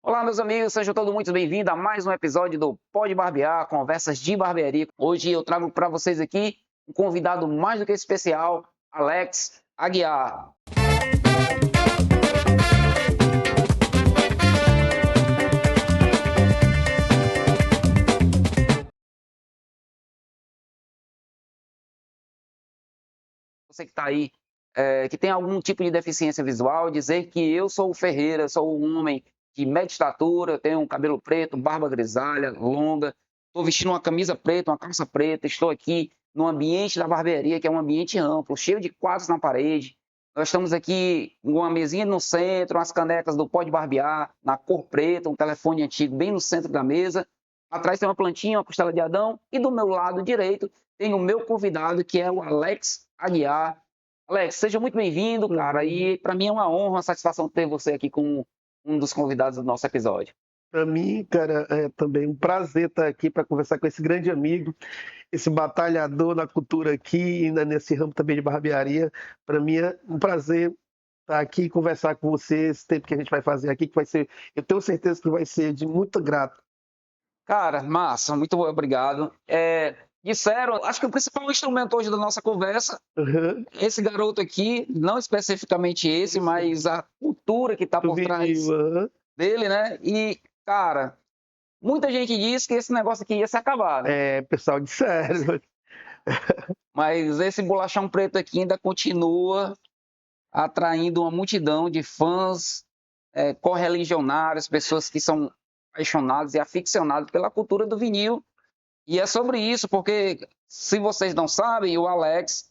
Olá, meus amigos, sejam todos muito bem-vindos a mais um episódio do Pode Barbear, Conversas de Barbearia. Hoje eu trago para vocês aqui um convidado mais do que especial, Alex Aguiar. Você que está aí, que tem algum tipo de deficiência visual, dizer que eu sou o Ferreira, sou um homem de média estatura, tenho um cabelo preto, barba grisalha, longa, estou vestindo uma camisa preta, uma calça preta, estou aqui no ambiente da barbearia, que é um ambiente amplo, cheio de quadros na parede. Nós estamos aqui com uma mesinha no centro, as canecas do Pode Barbear, na cor preta, um telefone antigo bem no centro da mesa. Atrás tem uma plantinha, uma costela de Adão, e do meu lado direito tem o meu convidado, que é o Alex Aguiar. Alex, seja muito bem-vindo, cara. E para mim é uma honra, uma satisfação ter você aqui como um dos convidados do nosso episódio. Para mim, cara, é também um prazer estar aqui para conversar com esse grande amigo, esse batalhador na cultura aqui, nesse ramo também de barbearia. Para mim é um prazer estar aqui e conversar com você, esse tempo que a gente vai fazer aqui, que vai ser, eu tenho certeza que vai ser de muito grato. Cara, massa, muito obrigado. Disseram, acho que o principal instrumento hoje da nossa conversa, Uhum. esse garoto aqui, não especificamente esse, mas a cultura que está Do por trás vinil, uhum. dele, né? E, cara, muita gente diz que esse negócio aqui ia se acabar, né? Pessoal de sério. Mas esse bolachão preto aqui ainda continua atraindo uma multidão de fãs, correligionários, pessoas que são apaixonados e aficionados pela cultura do vinil. E é sobre isso, porque se vocês não sabem, o Alex,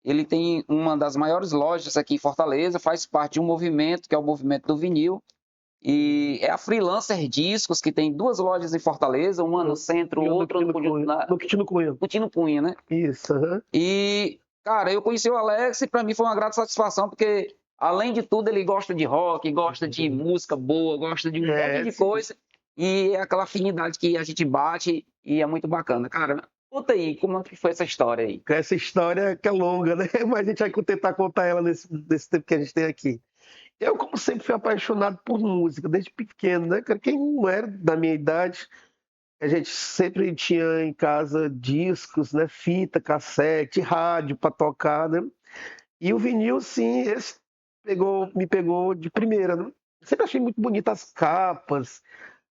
ele tem uma das maiores lojas aqui em Fortaleza, faz parte de um movimento que é o movimento do vinil, e é a Freelancer Discos, que tem duas lojas em Fortaleza, uma no centro, E outra no Quintino Cunha. Coutinho Cunha, né? Isso, uhum. E, cara, eu conheci o Alex e para mim foi uma grata satisfação, porque, além de tudo, ele gosta de rock, gosta de música boa, gosta de um monte de coisa, e é aquela afinidade que a gente bate e é muito bacana. Cara, conta aí, como é que foi essa história aí? Essa história que é longa, né? Mas a gente vai tentar contar ela nesse tempo que a gente tem aqui. Eu, como sempre, fui apaixonado por música, desde pequeno, né, cara? Quem não era da minha idade, a gente sempre tinha em casa discos, né? Fita, cassete, rádio para tocar, né? E o vinil, sim, esse me pegou de primeira, né? Sempre achei muito bonitas as capas,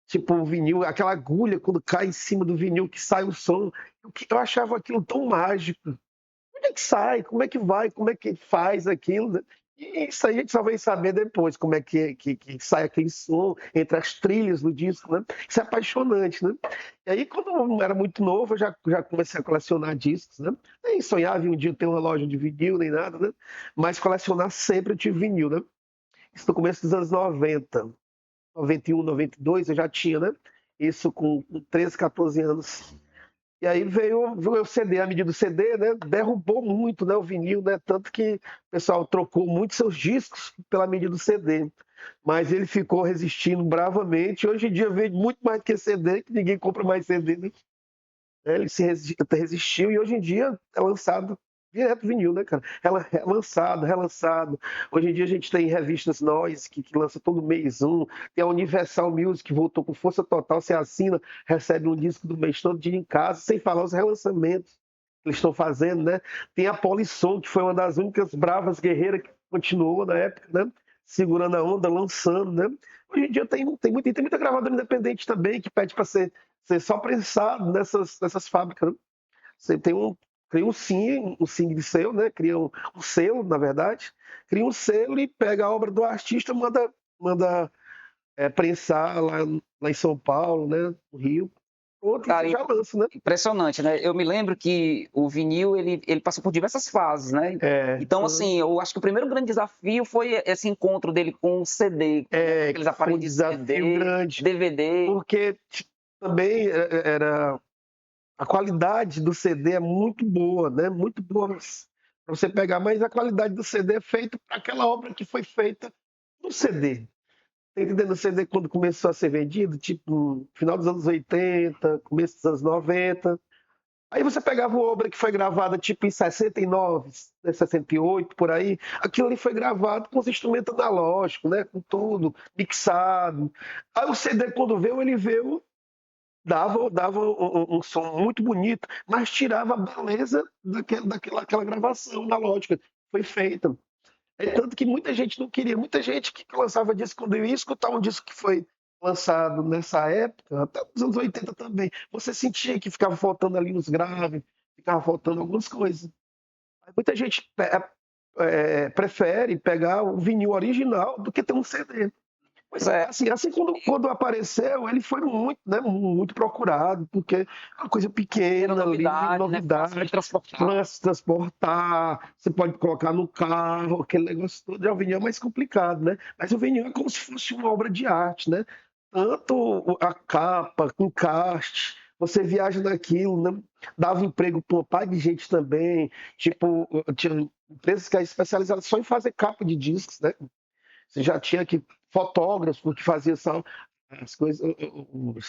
tipo o vinil, aquela agulha quando cai em cima do vinil que sai o som. Eu achava aquilo tão mágico. Onde é que sai? Como é que vai? Como é que faz aquilo, né? E isso aí a gente só vai saber depois, como é que sai aquele som entre as trilhas do disco, né? Isso é apaixonante, né? E aí, quando eu era muito novo, eu já comecei a colecionar discos, né? Nem sonhava em um dia ter uma loja de vinil, nem nada, né? Mas colecionar sempre eu tive vinil, né? Isso no começo dos anos 90, 91, 92, eu já tinha, né? Isso com 13, 14 anos. E aí veio o CD, a medida do CD, né? Derrubou muito, né, o vinil, né? Tanto que o pessoal trocou muito seus discos pela medida do CD. Mas ele ficou resistindo bravamente. Hoje em dia vende muito mais que CD, que ninguém compra mais CD, né? Ele resistiu e hoje em dia é lançado direto vinil, né, cara? Ela é lançado, relançado. Hoje em dia a gente tem revistas Noise que lança todo mês um. Tem a Universal Music que voltou com força total. Você assina, recebe um disco do mês todo dia em casa, sem falar os relançamentos que eles estão fazendo, né? Tem a Polisson, que foi uma das únicas bravas guerreiras que continuou na época, né? Segurando a onda, lançando, né? Hoje em dia tem muita gravadora independente também que pede para ser só prensado nessas fábricas, né? Você cria um SIG de selo, né? Cria um selo, na verdade, cria um selo e pega a obra do artista, manda prensar lá em São Paulo, né? No Rio. Outro Cara, você já lança, né? impressionante, né? Eu me lembro que o vinil, ele passou por diversas fases, né? Então, assim, eu acho que o primeiro grande desafio foi esse encontro dele com o CD, aqueles Foi um aparelhos de desafio CD, grande, DVD. porque também era a qualidade do CD é muito boa, né? Muito boa para você pegar, mas a qualidade do CD é feita para aquela obra que foi feita no CD. Tá entendendo? O CD quando começou a ser vendido, tipo, no final dos anos 80, começo dos anos 90, Aí você pegava uma obra que foi gravada tipo em 69, 68, por aí, aquilo ali foi gravado com os instrumentos analógicos, né? Com tudo, mixado. Aí o CD, quando veio, ele veio, dava um som muito bonito, mas tirava a beleza daquela gravação analógica que foi feita. É tanto que muita gente não queria, muita gente que lançava disco, quando eu ia escutar um disco que foi lançado nessa época, até nos anos 80 também, você sentia que ficava faltando ali uns graves, ficava faltando algumas coisas. Aí muita gente prefere pegar o vinil original do que ter um CD. Pois é, Assim quando apareceu, ele foi muito, né, muito procurado, porque é uma coisa era pequena ali, novidade, né? Fácil de novidade, transportar. fácil de transportar, você pode colocar no carro, aquele negócio todo. Já o vinil é mais complicado, né? Mas o vinil é como se fosse uma obra de arte, né? Tanto a capa, com encarte, você viaja naquilo, né? Dava emprego para uma par de gente também, tipo, tinha empresas que eram especializadas só em fazer capa de discos, né? Você já tinha que fotógrafo que fazia só as coisas,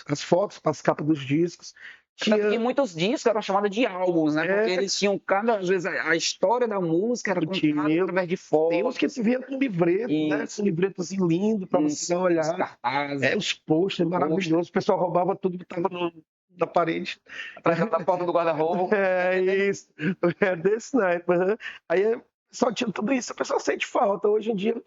as fotos para as capas dos discos. Tanto que Tinha, muitos discos eram chamados de álbuns, né? Porque é, eles tinham às vezes, a história da música era contada tinha, através de tem uns que fotos se via com livreto, né? e Com livretos lindos para você dar uma os olhada. cartazes, Os posters posts, maravilhosos. O pessoal roubava tudo que estava na parede. atrás da porta do guarda-roupa. É isso. É desse naipe. Uhum. Aí só tinha tudo isso. A pessoa sente falta. Hoje em dia,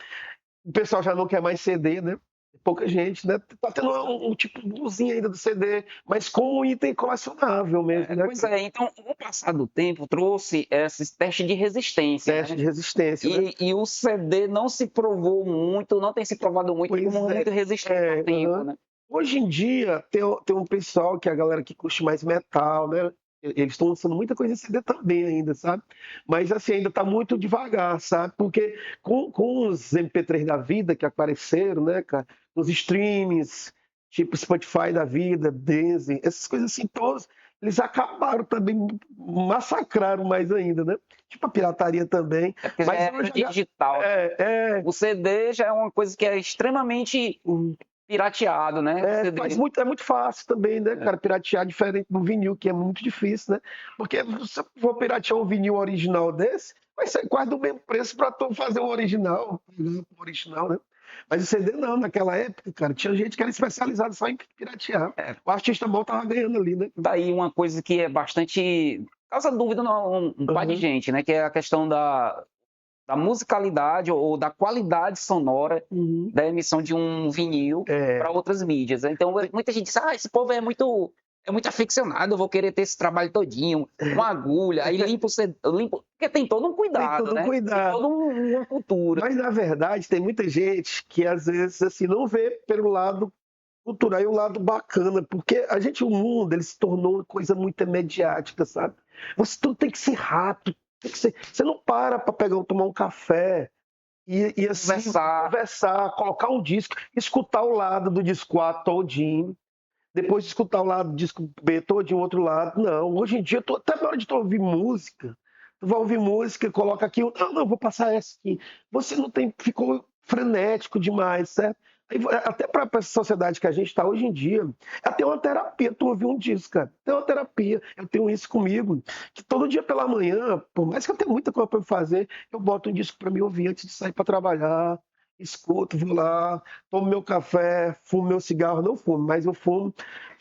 o pessoal já não quer mais CD, né? Pouca gente, né? Tá tendo um tipo de luzinha ainda do CD, mas como um item colecionável mesmo, né? Pois é, então, o passar do tempo trouxe esses testes de resistência, Teste né? de resistência, né? E o CD não se provou muito, não tem se provado muito Pois como muito resistente ao tempo, aham. né? Hoje em dia tem um pessoal que é a galera que curte mais metal, né? Eles estão lançando muita coisa em CD também ainda, sabe? Mas assim, ainda tá muito devagar, sabe? Porque com os MP3 da vida que apareceram, né, cara? Os streamings, tipo Spotify da vida, Deezer, essas coisas assim todas, eles acabaram também, massacraram mais ainda, né? Tipo a pirataria também. É porque já Mas é hoje digital, né? é, O CD já é uma coisa que é extremamente pirateado, né? O CD. é muito fácil também, né, cara, piratear diferente do vinil, que é muito difícil, né? Porque se você for piratear um vinil original desse, vai ser quase do mesmo preço para tu fazer um original, né? Mas o CD não, naquela época, cara, tinha gente que era especializada só em piratear. O artista bom tava ganhando ali, né? Tá aí uma coisa que é bastante causa dúvida um par de Uhum. gente, né? Que é a questão da musicalidade ou da qualidade sonora Uhum. da emissão de um vinil para É, outras mídias. Então, muita gente diz, esse povo é muito aficionado, eu vou querer ter esse trabalho todinho, uma agulha, aí limpa o CD, porque tem todo um tem cuidado, todo um né? Tem cuidado. toda uma cultura. Mas, na verdade, tem muita gente que, às vezes, assim, não vê pelo lado cultural e o lado bacana, porque o mundo, ele se tornou uma coisa muito mediática, sabe? Tudo tem que ser rápido, tem que ser, você não para pegar, tomar um café e assim, conversar, colocar um disco, escutar o lado do disco A todinho, depois escutar o lado do disco B todinho, outro lado. Não, hoje em dia, até na hora de tu ouvir música, tu vai ouvir música, coloca aqui, não, vou passar essa aqui. Você não tem, ficou frenético demais, certo? Até para essa sociedade que a gente está hoje em dia, é até uma terapia tu ouvir um disco, cara. Tem uma terapia. Eu tenho isso comigo, que todo dia pela manhã, por mais que eu tenha muita coisa para fazer, eu boto um disco para me ouvir antes de sair para trabalhar, escuto, vou lá, tomo meu café, fumo meu cigarro, não fumo, mas eu fumo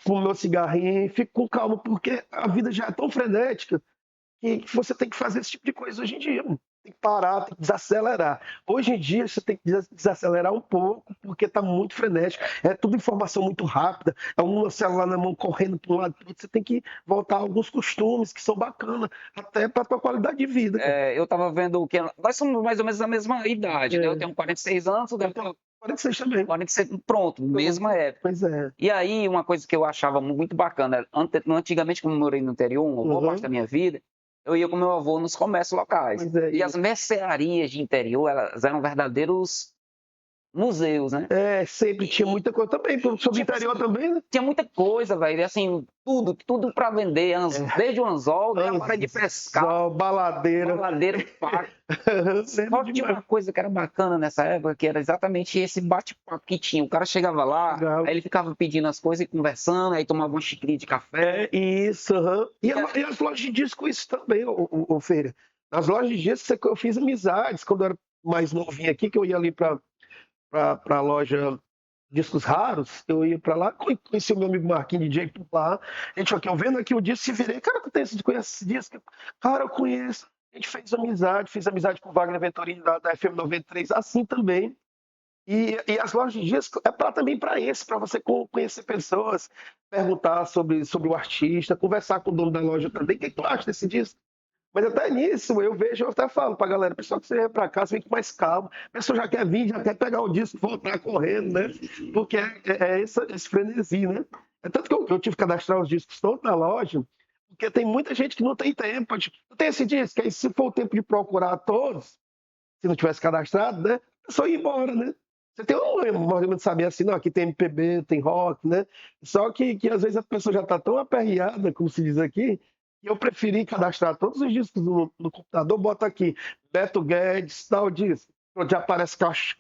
meu cigarrinho e fico com calma, porque a vida já é tão frenética que você tem que fazer esse tipo de coisa hoje em dia. Tem que parar, tem que desacelerar. Hoje em dia você tem que desacelerar um pouco, porque está muito frenético. É tudo informação muito rápida. É um celular na mão correndo para um lado para o outro. Você tem que voltar a alguns costumes que são bacanas, até para a tua qualidade de vida. Eu estava vendo que nós somos mais ou menos da mesma idade, né? Eu É. tenho 46 anos, o Eu Gabriel tenho 46 também. 46, pronto, mesma época. Pois é. E aí, uma coisa que eu achava muito bacana, antigamente, como eu morei no interior, uma boa parte da minha vida, eu ia com meu avô nos comércios locais. Pois é. E as mercearias de interior, elas eram verdadeiros museus, né? Sempre tinha muita coisa também. Sobre o interior também, né? Tinha muita coisa, velho. Assim, tudo para vender. Desde o anzol, até a hora de pescar, Anzol, baladeira. baladeira, faca. Só tinha uma coisa que era bacana nessa época, que era exatamente esse bate-papo que tinha. O cara chegava lá, aí ele ficava pedindo as coisas e conversando, aí tomava uma xicrinha de café. Isso, E as lojas de disco, isso também, ô Feira. Nas lojas de disco eu fiz amizades. Quando eu era mais novinho aqui, que eu ia ali para a loja Discos Raros, eu ia para lá, conheci o meu amigo Marquinhos DJ por lá. Gente, aqui, eu vendo aqui o disco, se virei, cara, tu conhece esse disco? Cara, eu conheço. A gente fiz amizade com o Wagner Venturini da FM 93, assim também. E as lojas de disco também para isso, para você conhecer pessoas, perguntar sobre o artista, conversar com o dono da loja também. O que tu acha desse disco? Mas até nisso, eu até falo pra galera, pessoal, que você vem pra cá, você vem com mais calma. A pessoa já quer vir, já quer pegar o disco, voltar correndo, né? Porque é esse frenesi, né? É tanto que eu tive que cadastrar os discos todos na loja, porque tem muita gente que não tem tempo. Tipo, não tem esse disco, aí se for o tempo de procurar todos, se não tivesse cadastrado, né? É só ir embora, né? Você tem um movimento de saber assim, não, aqui tem MPB, tem rock, né? Só que às vezes a pessoa já está tão aperreada, como se diz aqui, que eu preferi cadastrar todos os discos no computador, bota aqui, Beto Guedes, tal disco. Pronto, já aparece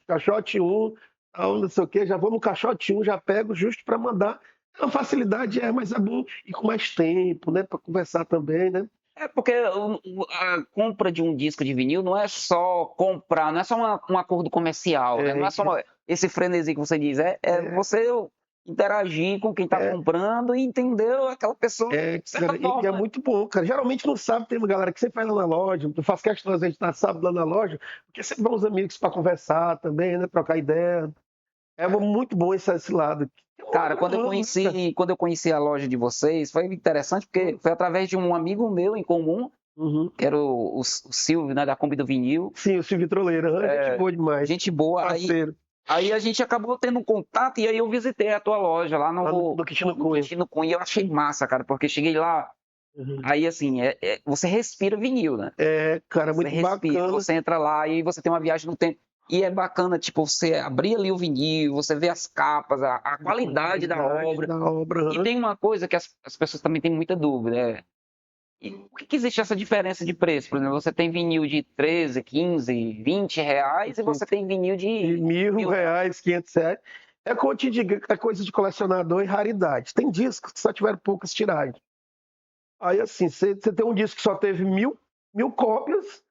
caixote 1, tal, não sei o quê, já vou no caixote 1, já pego justo para mandar. É uma facilidade, mas é bom ir com mais tempo, né? Para conversar também, né? É porque a compra de um disco de vinil não é só comprar, não é só um acordo comercial, né? Não é só esse frenesi que você diz, você interagir com quem está comprando e entender aquela pessoa. Cara, e é muito bom, cara. Geralmente não sabe, tem uma galera que sempre vai lá na loja, eu faço questão às vezes de estar sábado lá na loja, porque sempre vão os amigos para conversar também, né? Trocar ideia. É muito bom esse lado. Cara, quando eu conheci a loja de vocês, foi interessante porque foi através de um amigo meu em comum, que era o Silvio, né, da Kombi do Vinil. Sim, o Silvio Troleiro, gente boa demais. Gente boa. Parceiro. Aí a gente acabou tendo um contato e aí eu visitei a tua loja lá no Quintino Cunha. E eu achei massa, cara, porque cheguei lá, aí assim, você respira vinil, né? Cara, muito bacana. Você entra lá e você tem uma viagem no tempo. E é bacana, tipo, você abrir ali o vinil, você vê as capas, a qualidade da obra. E tem uma coisa que as pessoas também têm muita dúvida, E por que existe essa diferença de preço? Por exemplo, você tem vinil de 13, 15, 20 reais e você tem vinil de R$1.000, R$500. É como eu te digo, é coisa de colecionador e raridade. Tem discos que só tiveram poucas tiragens. Aí assim, você tem um disco que só teve mil cópias,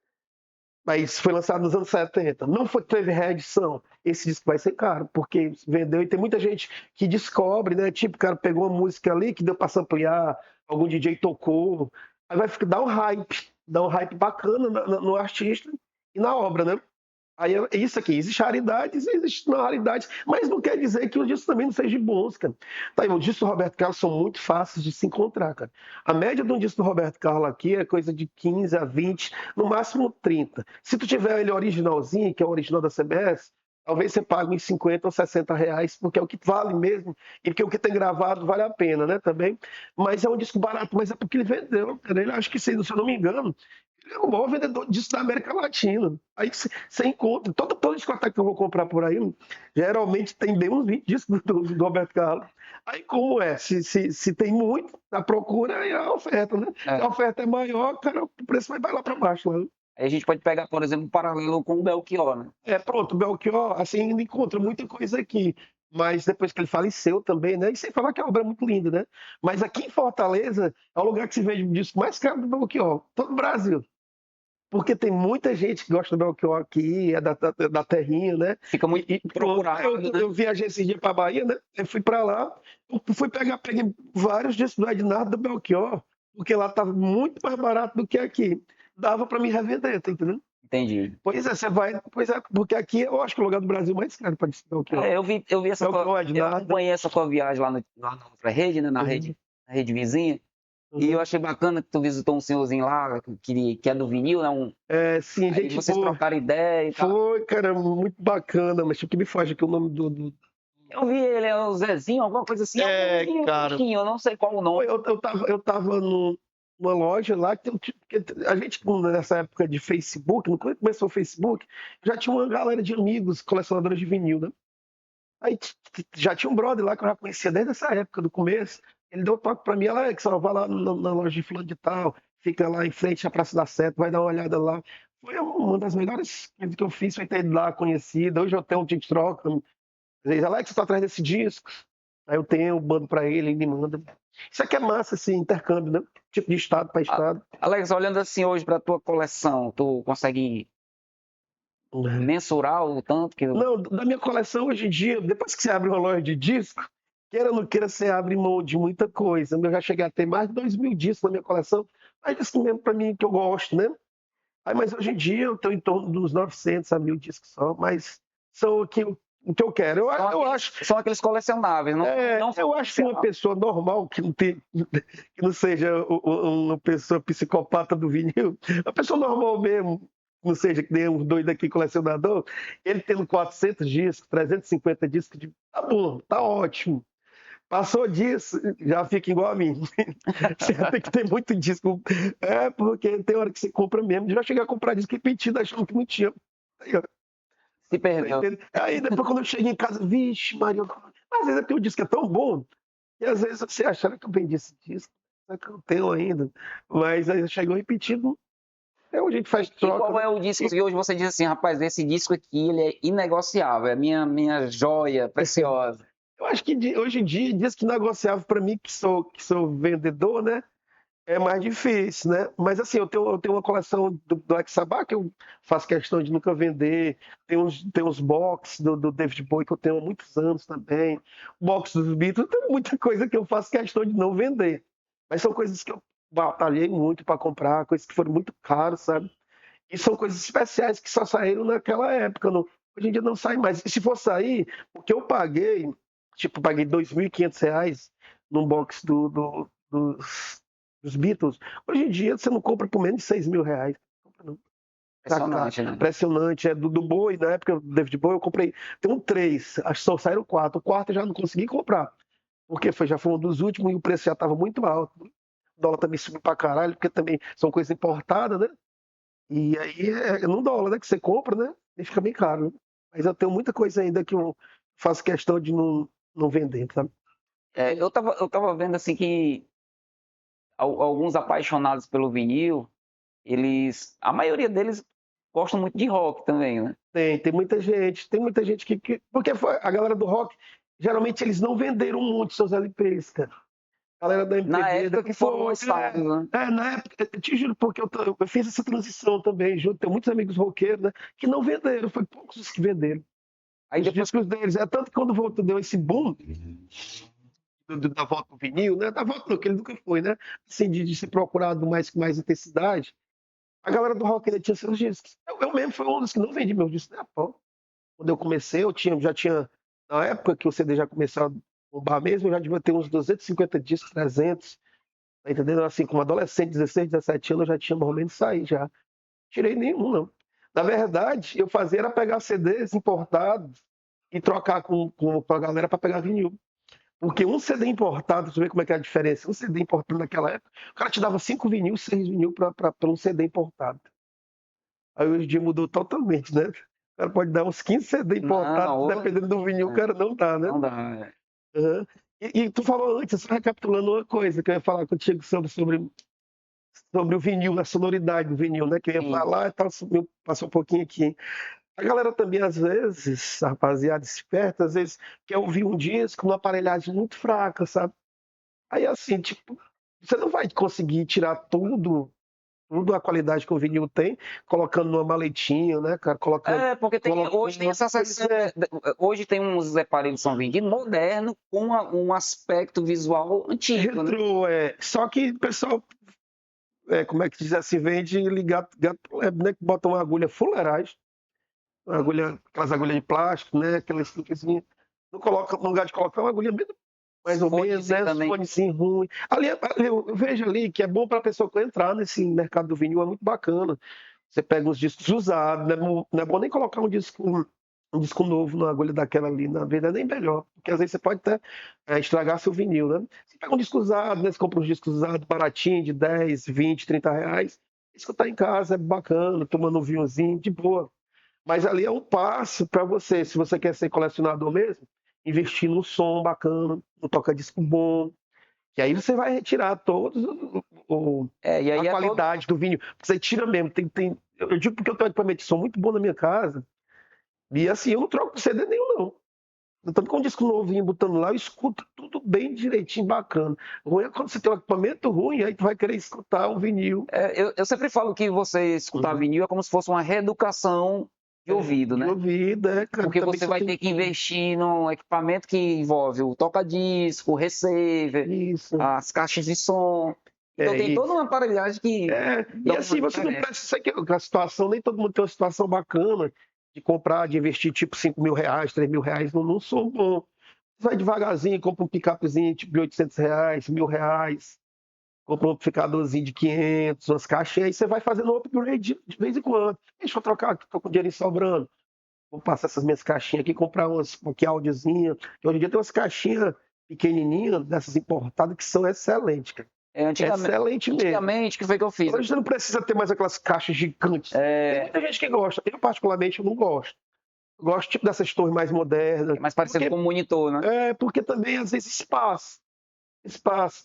mas foi lançado nos anos 70. Não teve reedição. Esse disco vai ser caro, porque vendeu e tem muita gente que descobre, né? Tipo, o cara pegou uma música ali que deu para samplear, algum DJ tocou. Aí vai dar um hype bacana no artista e na obra, né? Aí é isso aqui, existe raridades, existe não raridades, mas não quer dizer que os discos também não sejam bons, cara. Tá aí, os discos do Roberto Carlos são muito fáceis de se encontrar, cara. A média de um disco do Roberto Carlos aqui é coisa de 15 a 20, no máximo 30. Se tu tiver ele originalzinho, que é o original da CBS, talvez você pague uns 50 ou 60 reais, porque é o que vale mesmo, e porque o que tem gravado vale a pena, né, também. Mas é um disco barato, mas é porque ele vendeu, cara. Ele, acho que, se eu não me engano, ele é o maior vendedor disso da América Latina. Aí você encontra, todo discoteca que eu vou comprar por aí, geralmente tem bem uns 20 discos do Roberto Carlos. Aí como é? Se tem muito, a procura e a oferta, né? Se a oferta é maior, cara, o preço vai lá para baixo. Né? Aí a gente pode pegar, por exemplo, um paralelo com o Belchior, né? Pronto, o Belchior, assim, ainda encontra muita coisa aqui. Mas depois que ele faleceu também, né? E sem falar que a obra é muito linda, né? Mas aqui em Fortaleza é o lugar que se vende o disco mais caro do Belchior, todo o Brasil. Porque tem muita gente que gosta do Belchior aqui, é da terrinha, né? Fica muito procurado, né? Eu viajei esse dia para Bahia, né? Eu fui para lá, peguei vários discos do Ednardo do Belchior, porque lá estava muito mais barato do que aqui. Dava para me revender, tá entendendo? Entendi. Pois é, porque aqui eu acho que é o lugar do Brasil mais caro para disco do Belchior. Eu vi essa eu acompanhei essa tua viagem lá na outra rede, né? Na rede vizinha. E eu achei bacana que tu visitou um senhorzinho lá, que é do vinil, né? Sim, aí vocês trocaram ideia e tal. Foi, cara, muito bacana, mas tipo que me foge aqui o nome do... Eu vi ele, é o Zezinho, alguma coisa assim. Cara. Eu não sei qual o nome. Eu tava no... uma loja lá que a gente, nessa época de Facebook, quando começou o Facebook, já tinha uma galera de amigos colecionadores de vinil, né? Aí já tinha um brother lá que eu já conhecia desde essa época, do começo. Ele deu um toque pra mim, Alex, ó, vai lá na loja de fulano de tal, fica lá em frente à Praça da Sé, vai dar uma olhada lá. Foi uma das melhores coisas que eu fiz, foi ter ido lá conhecido. Hoje eu tenho um TikTok, diz, Alex, você tá atrás desse disco? Aí eu tenho, mando pra ele me manda. Isso aqui é massa, assim, intercâmbio, né? Tipo de estado para estado. Alex, olhando assim hoje para a tua coleção, tu consegue mensurar o tanto que... Não, da minha coleção hoje em dia, depois que você abre uma loja de disco, queira ou não queira, você abre mão de muita coisa. Eu já cheguei a ter mais de 2.000 discos na minha coleção, mas isso mesmo para mim que eu gosto, né? Aí, mas hoje em dia eu tenho em torno dos 900 a 1.000 discos só, mas são o que eu quero. Eu acho. São aqueles colecionáveis, não, não Eu acho que uma pessoa normal, que não seja uma pessoa psicopata do vinil, uma pessoa normal mesmo, não seja que nem um doido aqui colecionador, ele tendo 400 discos, 350 discos, tá bom, tá ótimo. Passou disso, já fica igual a mim. Você tem que ter muito disco. Porque tem hora que você compra mesmo. Já cheguei a comprar disco repetido achando que não tinha. Aí, ó, se perdeu. aí depois quando eu cheguei em casa, vixe, Maria, às vezes é porque o disco é tão bom, e às vezes você acha que eu vendi esse disco, será que eu tenho ainda? Mas aí chegou repetido, a gente faz E troca. qual é o disco que hoje você diz assim, rapaz, esse disco aqui, ele é inegociável, é minha joia preciosa. Eu acho que hoje em dia, diz que negociável para mim, que sou vendedor, né? É mais difícil, né? Mas assim, eu tenho uma coleção do Black Sabbath que eu faço questão de nunca vender. Tem uns box do David Bowie que eu tenho há muitos anos também. Box dos Beatles, tem muita coisa que eu faço questão de não vender. Mas são coisas que eu batalhei muito para comprar, coisas que foram muito caras, sabe? E são coisas especiais que só saíram naquela época. Hoje em dia não sai mais. E se for sair, o que eu paguei, tipo, paguei R$ 2.500 num box dos Beatles. Hoje em dia você não compra por menos de R$ 6.000. Não compra, não. Impressionante, né? Impressionante. É do Bowie, na época do David Bowie, eu comprei. Tem um 3, acho que só saíram 4. O quarto eu já não consegui comprar. Porque já foi um dos últimos e o preço já estava muito alto. O dólar também subiu pra caralho, porque também são coisas importadas, né? E aí é no dólar, né? Que você compra, né? E fica bem caro, né? Mas eu tenho muita coisa ainda que eu faço questão de não vender, sabe? Eu tava vendo assim que alguns apaixonados pelo vinil, a maioria deles gostam muito de rock também, né? Tem muita gente porque a galera do rock, geralmente eles não venderam muito seus LPs, cara. A galera da Na MPB, época que foram lançados, né? na época, eu te juro, porque eu fiz essa transição também, junto, tenho muitos amigos roqueiros, né, que não venderam, foi poucos os que venderam. Aí Os depois, discos deles, tanto que quando voltou, deu esse boom, da volta do vinil, né? Da volta não, que ele nunca foi, né? Assim, de ser procurado com mais intensidade. A galera do rock ainda tinha seus discos. Eu mesmo fui um dos que não vendi meus discos, né? Pô. Quando eu comecei, já tinha, na época que o CD já começou a bombar mesmo, eu já devia ter uns 250 discos, 300, tá entendendo? Assim, como adolescente, 16, 17 anos, eu já tinha mais ou menos saído já. Tirei nenhum, não. Na verdade, eu fazia era pegar CDs importados e trocar com a galera para pegar vinil. Porque um CD importado, você vê como é que é a diferença. Um CD importado naquela época, o cara te dava 5 vinil, 6 vinil para um CD importado. Aí hoje em dia mudou totalmente, né? O cara pode dar uns 15 CD importados, não, dependendo do vinil, o cara não dá, né? não dá. Uhum. E tu falou antes, só recapitulando uma coisa que eu ia falar contigo sobre o vinil, a sonoridade do vinil, né? Que eu ia Sim. falar e tal, passou um pouquinho aqui. A galera também, às vezes, a rapaziada esperta, às vezes quer ouvir um disco numa aparelhagem muito fraca, sabe? Aí, assim, tipo, você não vai conseguir tirar tudo a qualidade que o vinil tem, colocando numa maletinha, né, cara? Porque hoje tem essa seção, hoje tem uns aparelhos que são vendidos modernos com um aspecto visual antigo, né? Retrô, Só que o pessoal, como é que diz assim, vende gato por lebre, né? Que bota uma agulha fuleiragem, aquelas agulhas de plástico, né? Aquelas simplesinhas. Não coloca, no lugar de colocar uma agulha mesmo, mais ou menos, né? Também. Fonezinho ruim. Ali, eu vejo ali que é bom para a pessoa que entrar nesse mercado do vinil, é muito bacana. Você pega uns discos usados, não é bom nem colocar um disco um disco novo na agulha daquela ali, na verdade, é nem melhor. Porque às vezes você pode até estragar seu vinil, né? Você pega um disco usado, né? Você compra um disco usado baratinho, de 10, 20, 30 reais. Escutar em casa é bacana, tomando um vinhozinho, de boa. Mas ali é um passo para você, se você quer ser colecionador mesmo, investir num som bacana, no toca-disco bom, que aí você vai retirar todos E a aí é todo. qualidade do vinil. Você tira mesmo. Eu digo porque eu tenho equipamento de som muito bom na minha casa. E assim, eu não troco CD nenhum, não. Tanto com um disco novinho botando lá, eu escuto tudo bem direitinho, bacana. O ruim é quando você tem um equipamento ruim, aí tu vai querer escutar um vinil Eu sempre falo que você escutar vinil é como se fosse uma reeducação de ouvido, de né? ouvido, cara. Porque Também você só vai tem ter que investir num equipamento que envolve o toca-disco, o receiver, isso. as caixas de som. Então É tem toda isso. uma aparelhagem que E dá uma assim, você não diferença. precisa que a situação, nem todo mundo tem uma situação bacana de comprar, de investir tipo R$ 5.000, R$ 3.000 num som bom. Você vai devagarzinho, compra um picapezinho tipo de R$ 800, R$ 1.000, compra um amplificadorzinho de 500, umas caixinhas, aí você vai fazendo um upgrade de vez em quando. Deixa eu trocar aqui, tô com dinheiro sobrando. Vou passar essas minhas caixinhas aqui, comprar umas um áudiozinho. Hoje em dia tem umas caixinhas pequenininhas, dessas importadas, que são excelentes, cara. Antigamente, Excelente mesmo. antigamente, o que foi que eu fiz? Hoje você não precisa ter mais aquelas caixas gigantes. Tem muita gente que gosta. Eu, particularmente, eu não gosto. Eu gosto tipo dessas torres mais modernas. É mais parecido Porque, com o monitor, né? porque também, às vezes, espaço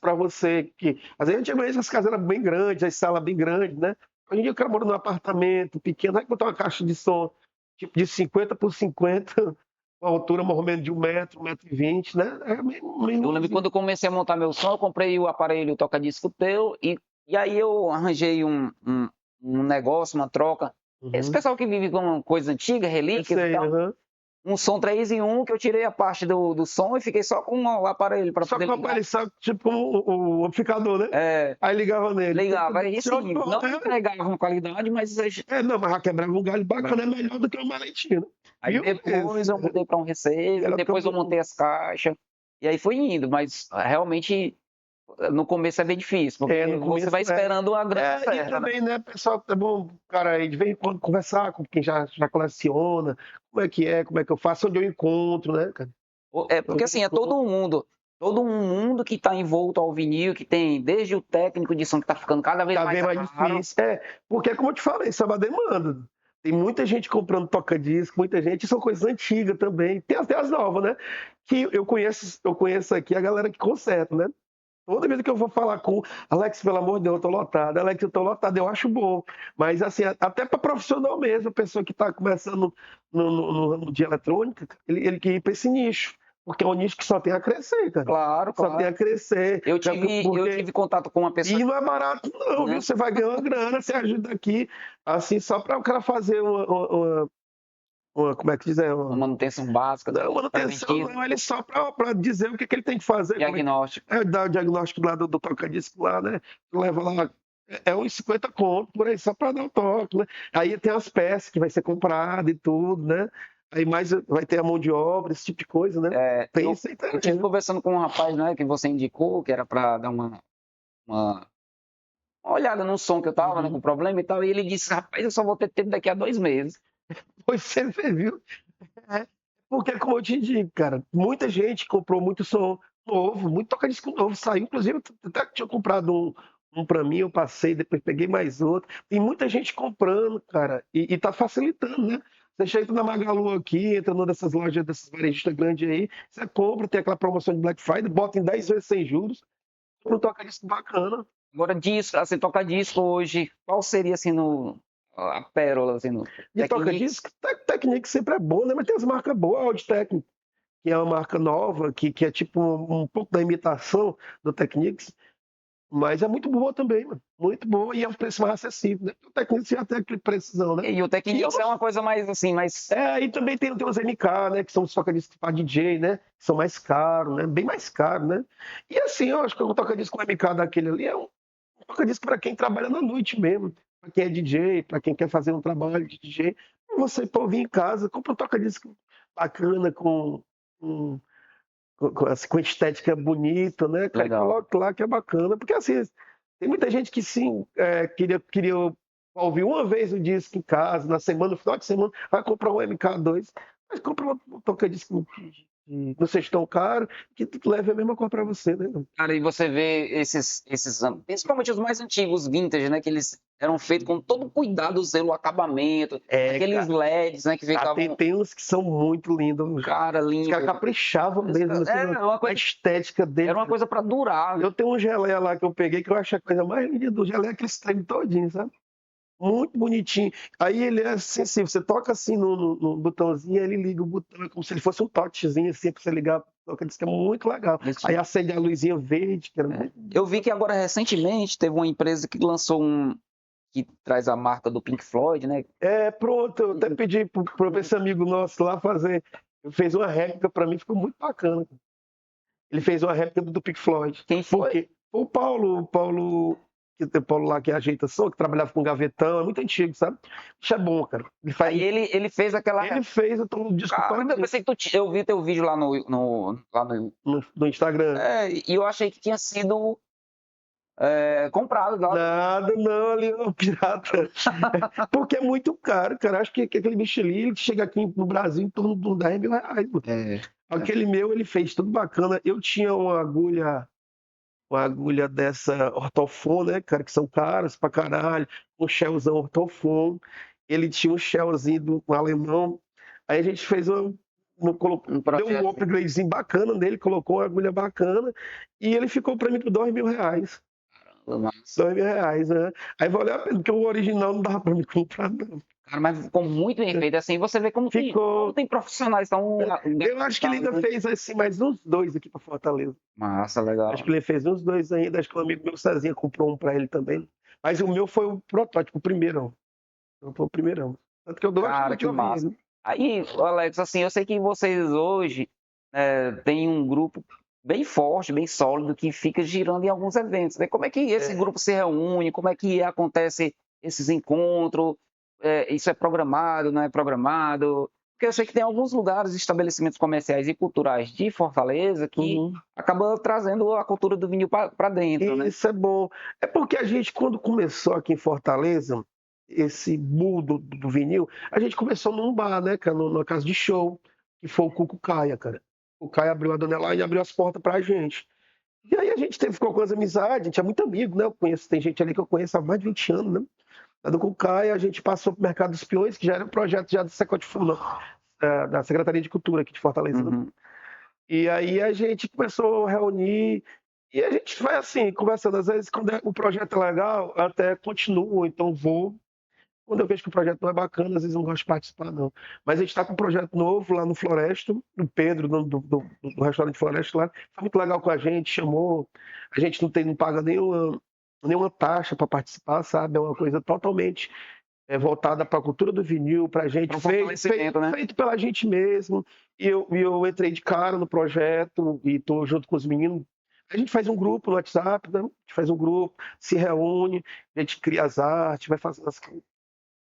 para você. Que, às vezes, antigamente, as casas eram bem grandes, as salas bem grandes, né? Hoje em dia, o cara mora num apartamento pequeno, vai botar uma caixa de som tipo de 50 por 50, com a altura mais ou menos de 1 metro, 1,20 m, né? É meio Eu lembro que quando eu comecei a montar meu som, eu comprei o aparelho toca-disco teu e aí eu arranjei um negócio, uma troca. Esse Uhum. pessoal que vive com coisa antiga, Eu relíquias e sei, tal, uhum. um som 3 em 1 que eu tirei a parte do som e fiquei só com o aparelho para Só poder com o ligar. aparelho, só, tipo como o amplificador, né? É, Aí ligava nele. ligava. Aí Show assim, de bola. não entregava uma qualidade, mas Não, mas já quebrava um galho bacana, é melhor do que uma maletinha, né? aí Mil depois vezes. eu mudei para um receiver, Melhor do que depois eu montei as caixas, e aí foi indo, mas realmente no começo é bem difícil, porque no você vai começo esperando uma grande e oferta, né? também, né, pessoal, é bom, cara, aí de vez em quando conversar com quem já coleciona, como é que eu faço, onde eu encontro, né, cara? É porque Onde eu assim, é encontro. todo um mundo que está envolto ao vinil, que tem desde o técnico de som que está ficando cada vez Tá mais bem mais raro. difícil. Porque, como eu te falei, isso é uma demanda. Tem muita gente comprando toca-disco, muita gente, e são coisas antigas também. Tem até as novas, né? Que eu conheço aqui a galera que conserta, né? Toda vez que eu vou falar com Alex, pelo amor de Deus, eu tô lotado. Alex, eu tô lotado, eu acho bom. Mas, assim, até para profissional mesmo, a pessoa que está começando no ramo de eletrônica, ele quer ir para esse nicho. Porque é um nicho que só tem a crescer, cara. Claro, Só tem claro. a crescer. Eu Porque tive contato com uma pessoa, e não é barato, não, viu? né? Você vai ganhar uma grana, você ajuda aqui, assim, só para o cara fazer como é que diz? Uma manutenção básica, Não, manutenção, preventiva, não, ele só para dizer o que ele tem que fazer, como é que diagnóstico. dar o diagnóstico lá do toca-disco lá, né? Leva lá, uns 50 conto por aí, só para dar o toque, né? Aí tem as peças que vai ser comprada e tudo, né? Aí mais vai ter a mão de obra, esse tipo de coisa, né? Tem isso aí Eu também, tive né? conversando com um rapaz, né, que você indicou, que era para dar uma olhada no som que eu tava, né, com Uhum. problema e tal, e ele disse, rapaz, eu só vou ter tempo daqui a 2 meses. Pois você vê, viu? É, porque, como eu te digo, cara, muita gente comprou muito som novo, muito toca-disco novo, saiu. Inclusive, eu até tinha comprado um para mim, eu passei, depois peguei mais outro. Tem muita gente comprando, cara, e tá facilitando, né? Você chega na Magalu aqui, entra numa dessas lojas, dessas varejistas grandes aí, você compra, tem aquela promoção de Black Friday, bota em 10 vezes sem juros, um toca-disco bacana. Agora, disco, assim, tocar disco hoje, qual seria, assim, a pérola, assim, no De Technics? toca-disco, Technics sempre é bom, né? Mas tem as marcas boas, a Audio-Técnica, que é uma marca nova, que é tipo um pouco da imitação do Technics, mas é muito boa também, mano. Muito boa e é um preço mais acessível, né? O Technics já tem aquele precisão, né? E o E eu Technics não... é uma coisa mais, assim, mais... E também tem os MK, né? Que são os toca-discos para DJ, né? Que são mais caros, né? Bem mais caros, né? E assim, eu acho que o toca-disco com MK daquele ali é um toca-disco para quem trabalha na noite mesmo. Para quem é DJ, para quem quer fazer um trabalho de DJ. Você pode vir em casa, compra um toca-disco bacana, com assim, com estética bonita, né, cara? Legal. Coloque lá que é bacana, porque assim, tem muita gente que sim, queria ouvir uma vez o disco em casa, na semana, no final de semana, vai comprar um MK2. Mas compra um toca-disco que não seja tão caro, que tu leve a mesma cor pra você, né? Cara, e você vê principalmente os mais antigos, vintage, né? Que eles eram feitos com todo cuidado, zelo, acabamento, aqueles Cara. LEDs, né? Que ficavam, Tem uns que são muito lindos. cara, Os caras lindo. caprichavam mesmo assim, Uma na coisa, estética dele. era uma coisa para durar. Eu tenho um geleia lá que eu peguei, que eu acho a coisa mais linda do geleia, é aquele trem todinho, sabe? Muito bonitinho. Aí ele é sensível, você toca assim no botãozinho, ele liga o botão, é como se ele fosse um touchzinho assim, pra você ligar. Toca, diz que é muito legal. Aí acende a luzinha verde, que era muito... Eu vi que agora, recentemente, teve uma empresa que lançou que traz a marca do Pink Floyd, né? Pronto, eu até pedi pro esse amigo nosso lá fazer. Ele fez uma réplica pra mim, ficou muito bacana. Ele fez uma réplica do Pink Floyd. Quem foi? Porque o Paulo, que tem o Paulo lá que ajeita som, que trabalhava com gavetão, é muito antigo, sabe? Isso é bom, cara. Aí ele fez aquela. Ele fez o disco Caramba, eu pensei que eu vi teu vídeo lá no Instagram. E eu achei que tinha sido comprado lá. Nada, não, ali é um pirata. Porque é muito caro, cara. Acho que aquele bicho ali, ele chega aqui no Brasil em torno de uns 10 mil reais. Aquele meu, ele fez tudo bacana. Eu tinha uma agulha dessa Ortofon, né, cara, que são caras pra caralho, um shellzão Ortofon. Ele tinha um shellzinho do alemão. Aí a gente fez deu um upgradezinho bacana nele, colocou uma agulha bacana e ele ficou pra mim por 2 mil reais. 2 mil reais, né? Aí valeu a pena, porque o original não dava pra me comprar, não. Cara, mas ficou muito bem feito. Assim, você vê como tem profissionais tão. Eu acho que ele ainda fez assim, mais uns 2 aqui pra Fortaleza. Massa, legal. Acho que ele fez uns 2 ainda. Acho que um amigo meu, Cezinha, comprou um pra ele também. Mas o meu foi o protótipo, o primeirão. Foi o primeirão. Tanto que eu dou Cara, que massa. Aí, Alex, assim, eu sei que vocês hoje têm um grupo bem forte, bem sólido, que fica girando em alguns eventos, né? Como é que esse grupo se reúne? Como é que acontece esses encontros? Isso é programado, não é programado? Porque eu sei que tem alguns lugares, estabelecimentos comerciais e culturais de Fortaleza que acabam trazendo a cultura do vinil para dentro, né? Isso é bom. É porque a gente, quando começou aqui em Fortaleza, esse boom do vinil, a gente começou num bar, né, cara, numa casa de show, que foi o Cuco Caia, cara. O Caia abriu a Dona Elaine e abriu as portas pra gente. E aí a gente ficou com as amizades, a gente é muito amigo, né? Tem gente ali que eu conheço há mais de 20 anos, né? Lá do Cuco Caia, a gente passou pro Mercado dos Peões, que já era um projeto já do Secot Fula, da Secretaria de Cultura aqui de Fortaleza, né? E aí a gente começou a reunir e a gente vai assim, conversando. Às vezes, quando o projeto é legal, até continuo, então vou. Quando eu vejo que o projeto não é bacana, às vezes não gosto de participar, não. Mas a gente está com um projeto novo lá no Floresta, o Pedro, do restaurante Floresta lá, foi muito legal com a gente, chamou. A gente não paga nenhuma taxa para participar, sabe? É uma coisa totalmente voltada para a cultura do vinil, para a gente, feito pela gente mesmo. E eu entrei de cara no projeto e estou junto com os meninos. A gente faz um grupo no WhatsApp, né? A gente faz um grupo, se reúne, a gente cria as artes, vai fazendo as coisas.